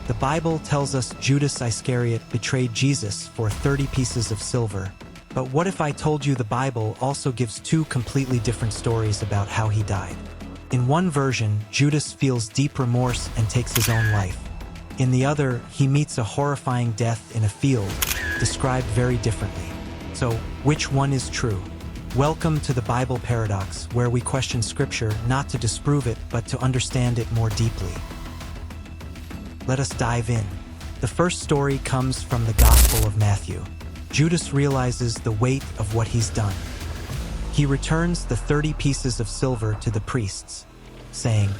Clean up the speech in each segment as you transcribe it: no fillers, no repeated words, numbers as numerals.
The Bible tells us Judas Iscariot betrayed Jesus for 30 pieces of silver. But what if I told you the Bible also gives two completely different stories about how he died? In one version, Judas feels deep remorse and takes his own life. In the other, he meets a horrifying death in a field, described very differently. So, which one is true? Welcome to the Bible Paradox, where we question Scripture not to disprove it, but to understand it more deeply. Let us dive in. The first story comes from the Gospel of Matthew. Judas realizes the weight of what he's done. He returns the 30 pieces of silver to the priests, saying,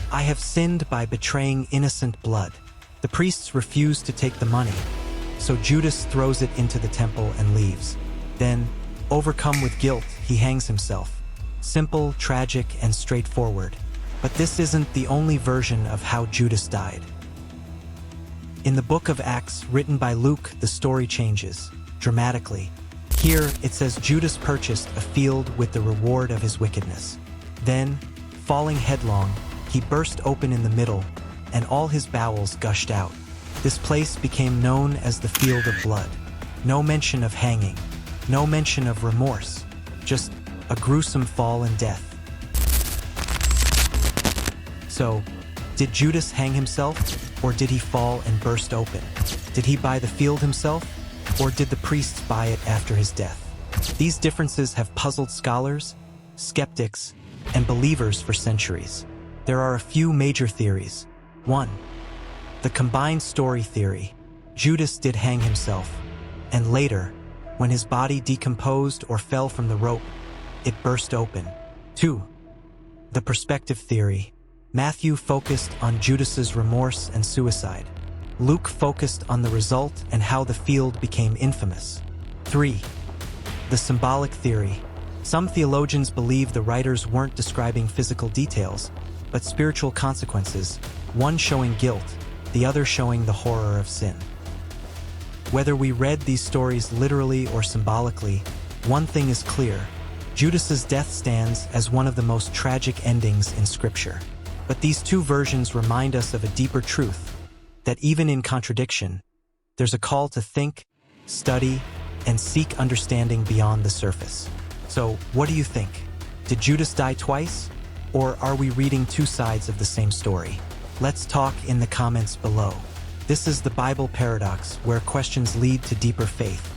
"I have sinned by betraying innocent blood." The priests refuse to take the money, so Judas throws it into the temple and leaves. Then, overcome with guilt, he hangs himself. Simple, tragic, and straightforward. But this isn't the only version of how Judas died. In the book of Acts, written by Luke, the story changes dramatically. Here, it says Judas purchased a field with the reward of his wickedness. Then, falling headlong, he burst open in the middle, and all his bowels gushed out. This place became known as the Field of Blood. No mention of hanging, no mention of remorse, just a gruesome fall and death. So, did Judas hang himself, or did he fall and burst open? Did he buy the field himself, or did the priests buy it after his death? These differences have puzzled scholars, skeptics, and believers for centuries. There are a few major theories. 1. The combined story theory. Judas did hang himself, and later, when his body decomposed or fell from the rope, it burst open. 2. The perspective theory. Matthew focused on Judas's remorse and suicide. Luke focused on the result and how the field became infamous. 3. The symbolic theory. Some theologians believe the writers weren't describing physical details, but spiritual consequences, one showing guilt, the other showing the horror of sin. Whether we read these stories literally or symbolically, one thing is clear: Judas's death stands as one of the most tragic endings in Scripture. But these two versions remind us of a deeper truth, that even in contradiction, there's a call to think, study, and seek understanding beyond the surface. So, what do you think? Did Judas die twice? Or are we reading two sides of the same story? Let's talk in the comments below. This is the Bible Paradox, where questions lead to deeper faith.